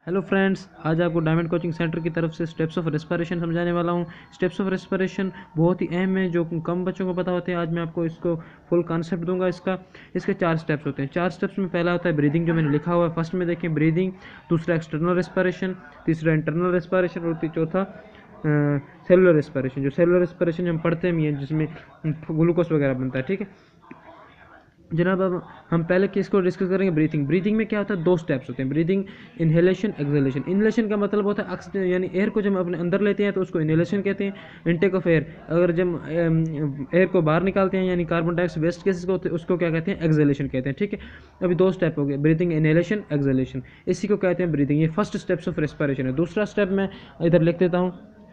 Hello friends, आज आपको diamond coaching centre की तरफ से स्टेप्स ऑफ रेस्पिरेशन समझाने वाला हूँ। स्टेप्स ऑफ रेस्पिरेशन बहुत ही अहम है, जो कम बच्चों को पता होते हैं। आज मैं आपको इसको फुल कॉन्सेप्ट दूंगा। इसके 4 स्टेप्स होते हैं। 4 स्टेप्स में पहला होता है ब्रीदिंग, जो मैंने लिखा हुआ है। फर्स्ट में देखें ब्रीदिंग, दूसरा एक्सटर्नल रेस्पिरेशन, तीसरा इंटरनल रेस्पिरेशन और चौथा सेलुलर रेस्पिरेशन। जो सेलुलर रेस्पिरेशन हम पढ़ते भी हैं, जिसमें ग्लूकोज वगैरह बनता है। ठीक है जनाब, अब हम पहले किसको डिस्कस करेंगे? ब्रीथिंग। ब्रीथिंग में क्या होता है? 2 स्टेप्स होते हैं, ब्रीथिंग इनहेलेशन, एक्सहेलेशन। इनहेलेशन का मतलब होता है ऑक्सीजन, यानी एयर को जब हम अपने अंदर लेते हैं तो उसको इनहेलेशन कहते हैं। इनटेक ऑफ एयर, अगर जब एयर को बाहर निकालते हैं यानी कार्बन डाइऑक्साइड वेस्ट गैसेस को, उसको क्या कहते हैं? एक्सहेलेशन कहते हैं। ठीक है, अभी 2 स्टेप हो गए, ब्रीथिंग, इनहेलेशन, एक्सहेलेशन। इसी को कहते हैं ब्रीथिंग। ये फर्स्ट स्टेप्स ऑफ रेस्पिरेशन है। दूसरा स्टेप मैं इधर लिख देता हूँ।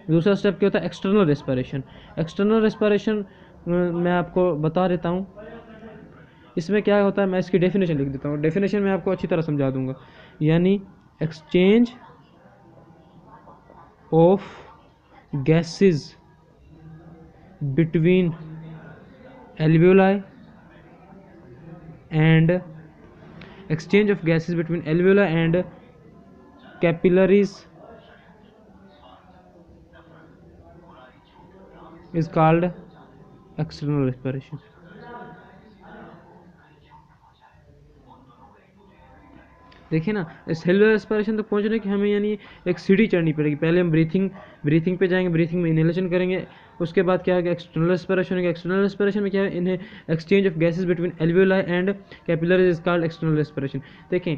दूसरा स्टेप क्या होता है? External respiration. एक्सटर्नल रेस्पिरेशन मैं आपको बता देता हूँ। इसमें क्या होता है, मैं इसकी डेफिनेशन लिख देता हूँ। डेफिनेशन मैं आपको अच्छी तरह समझा दूंगा। यानी exchange of gases between alveoli and exchange of gases between alveoli and capillaries is called external respiration. देखिए ना, सेलुलर रेस्पिरेशन तक पहुंचने की हमें यानी एक सीढ़ी चढ़नी पड़ेगी। पहले हम ब्रीथिंग पे जाएंगे, ब्रीथिंग में इनहेलेशन करेंगे। उसके बाद क्या होगा? एक्सटर्नल रेस्पिरेशन होगा। एक्सटर्नल रेस्पिरेशन में क्या है? इन्हें exchange of gases between alveoli and capillaries is called external respiration. देखें,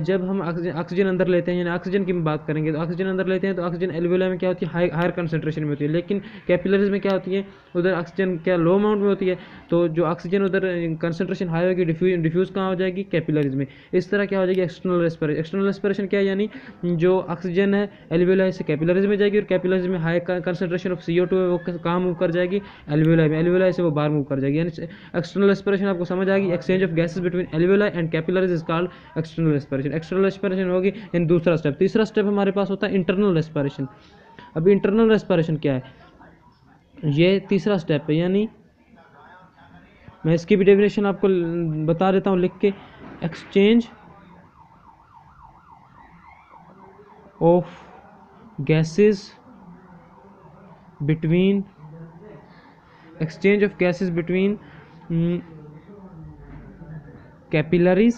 जब हम ऑक्सीजन अंदर लेते हैं, यानी ऑक्सीजन की बात करेंगे, तो ऑक्सीजन अंदर लेते हैं तो ऑक्सीजन एल्वियोलाई में क्या होती है? हायर कंसंट्रेशन में होती है। लेकिन कैपिलरीज में क्या होती है? उधर ऑक्सीजन क्या लो अमाउंट में होती है। तो जो ऑक्सीजन उधर कंसंट्रेशन हाई होगी, डिफ्यूज कहाँ हो जाएगी? कैपिलरीज में। इस तरह क्या हो जाएगी? External respiration. एक्सटर्नल रेस्पिरेशन क्या है? यानी जो ऑक्सीजन है एल्वियोलाई से कैपिलरीज में जाएगी, और कैपिलरीज में हाई कंसंट्रेशन ऑफ CO2 है, वो कहाँ मूव कर जाएगी? एल्वियोलाई में। एल्वियोलाई से वो बाहर मूव कर जाएगी। यानी एक्सटर्नल रेस्पिरेशन आपको समझ आ गई। Exchange of gases between alveoli and capillaries is called external respiration. External respiration होगी, यानी दूसरा स्टेप। तीसरा स्टेप हमारे पास होता है इंटरनल रेस्पिरेशन। अभी इंटरनल रेस्पिरेशन क्या है? ये तीसरा स्टेप है, यानी मैं इसकी भी डेफिनेशन आपको बता देता हूँ लिख के। Exchange of gases between capillaries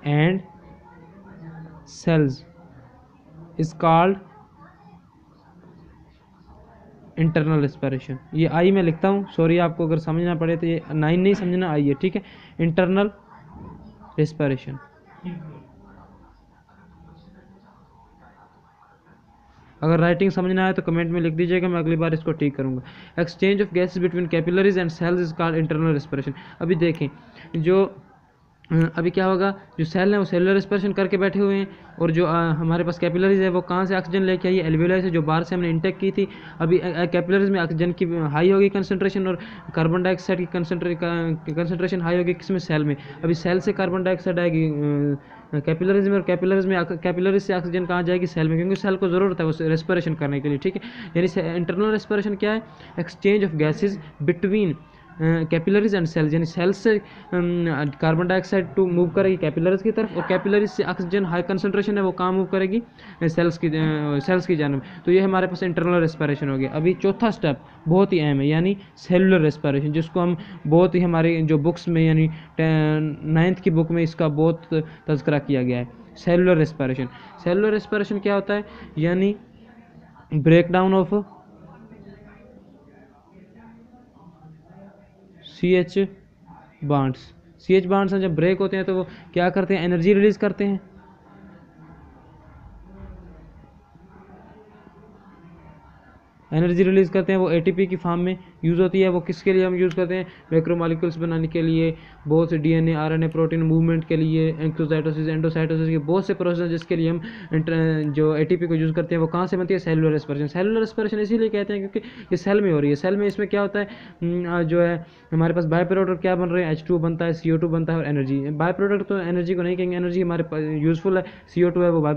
and cells is called internal respiration. ये आई मैं लिखता हूँ, सॉरी आपको अगर समझना पड़े तो ये 9 नहीं समझना, आई है। ठीक है, इंटरनल रेस्पिरेशन। अगर राइटिंग समझना आए तो कमेंट में लिख दीजिएगा, मैं अगली बार इसको ठीक करूंगा। Exchange of gases between capillaries and cells is called internal respiration. अभी देखें, जो अभी क्या होगा? जो सेल है वो सेलुलर रेस्पिरेशन करके बैठे हुए हैं, और जो हमारे पास कैपिलरीज है वो कहाँ से ऑक्सीजन लेके आई है? एल्वियोलाई से, जो बाहर से हमने इंटेक की थी। अभी कैपिलरीज में ऑक्सीजन की हाई होगी कंसंट्रेशन, और कार्बन डाइऑक्साइड की कंसंट्रेशन हाई होगी किसमें? सेल में। अभी सेल से कार्बन डाइऑक्साइड आएगी कैपिलरीज में, और कैपिलरीज से ऑक्सीजन कहाँ जाएगी? सेल में, क्योंकि सेल को ज़रूरत है वो रेस्पिरेशन करने के लिए। ठीक है, यानी इंटरनल रेस्पिरेशन क्या है? Exchange of gases between capillaries and cells, यानी सेल्स से कार्बन डाइऑक्साइड टू मूव करेगी कैपिलरीज की तरफ, और कैपिलरीज से ऑक्सीजन हाई कंसंट्रेशन है वो कहाँ मूव करेगी? सेल्स की जानब। तो ये हमारे पास इंटरनल रेस्पिरेशन हो गया। अभी चौथा स्टेप बहुत ही अहम है, यानी सेलुलर रेस्पिरेशन, जिसको हम बहुत ही हमारी जो बुक्स में, यानी 9th की बुक में इसका बहुत तज़किरा किया गया है। Cellular respiration. सेलुलर रेस्पिरेशन क्या होता है? यानी break down of CH bonds जब ब्रेक होते हैं तो वो क्या करते हैं? एनर्जी रिलीज करते हैं। एनर्जी रिलीज करते हैं, वो ATP की फॉर्म में यूज़ होती है। वो किसके लिए हम यूज़ करते हैं? मैक्रोमॉलिक्यूल्स बनाने के लिए, बहुत से DNA RNA प्रोटीन मूवमेंट के लिए, एक्सोसाइटोसिस एंडोसाइटोसिस के बहुत से प्रोसेस जिसके लिए हम जो ATP को यूज़ करते हैं, वो कहाँ से बनती है? Cellular respiration. सेलुलर रेस्पिरेशन इसीलिए कहते हैं क्योंकि ये सेल में हो रही है। सेल में इसमें क्या होता है, जो है हमारे पास बाय प्रोडक्ट क्या बन रहे हैं? H2 बनता है, CO2 बनता है, और एनर्जी। बाय प्रोडक्ट तो एनर्जी को नहीं कहेंगे, एनर्जी हमारे यूज़फुल है। CO2 है वो बाय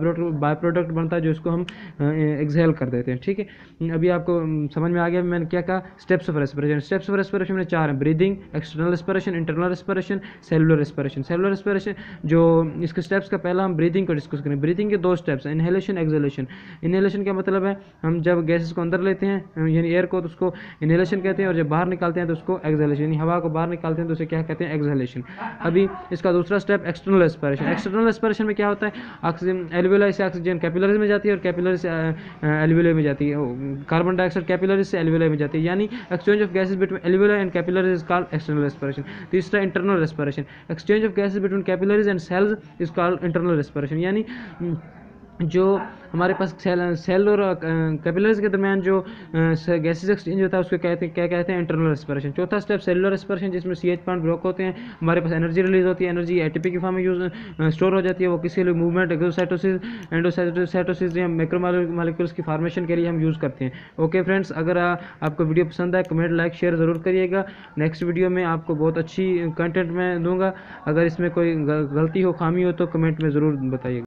प्रोडक्ट बनता है, जो इसको हम एक्सहेल कर देते हैं। ठीक है, अभी आप आपको समझ में आ गया मैंने क्या कहा, steps of respiration. Steps of respiration में 4 हैं, breathing, external respiration, internal respiration, cellular respiration. Cellular respiration जो इसके स्टेप्स का पहला हम ब्रीदिंग को डिस्कस करें। ब्रीदिंग के 2 स्टेप्स हैं, इनहेलेशन, एक्सहेलेशन। इनहेलेशन का मतलब है हम जब गैसेस को अंदर लेते हैं यानी एयर को, तो उसको इनहेलेशन कहते हैं, और जब बाहर निकालते हैं तो उसको एक्सहेलेशन, यानी हवा को बाहर निकालते हैं तो उसे क्या कहते हैं, एक्सहेलेशन। अभी इसका दूसरा step external respiration. External respiration में क्या होता है, ऑक्सीजन एल्वियोलाई से ऑक्सीजन कैपिलरीज में जाती है और कैपिलरी से एल्वियोलाई में जाती है, कार्बन डाइऑक्साइड कैपिलरी से एल्वियोलाई में जाती है, यानी exchange of gases between alveoli and capillaries is called external respiration. तीसरा internal respiration, exchange of gases between capillaries and cells is called internal respiration, यानी जो हमारे पास सेल और कैपिलरीज के दरमियान जो गैसेस एक्सचेंज होता है उसको क्या कहते हैं, इंटरनल रेस्पिरेशन। चौथा स्टेप सेलुलर रेस्पिरेशन, जिसमें CH पॉइंट ब्लॉक होते हैं, हमारे पास एनर्जी रिलीज होती है, एनर्जी ATP की फॉर्म में स्टोर हो जाती है, वो किसी लिए मूवमेंट, एक्सोसाइटोसिस, एंडोसाइटोसिस या मैक्रोमोलेक्यूल्स की फॉर्मेशन के लिए हम यूज़ करते हैं। ओके फ्रेंड्स, अगर आपको वीडियो पसंद आए कमेंट लाइक शेयर ज़रूर करिएगा। नेक्स्ट वीडियो में आपको बहुत अच्छी कंटेंट मैं दूंगा, अगर इसमें कोई गलती हो खामी हो तो कमेंट में ज़रूर बताइएगा।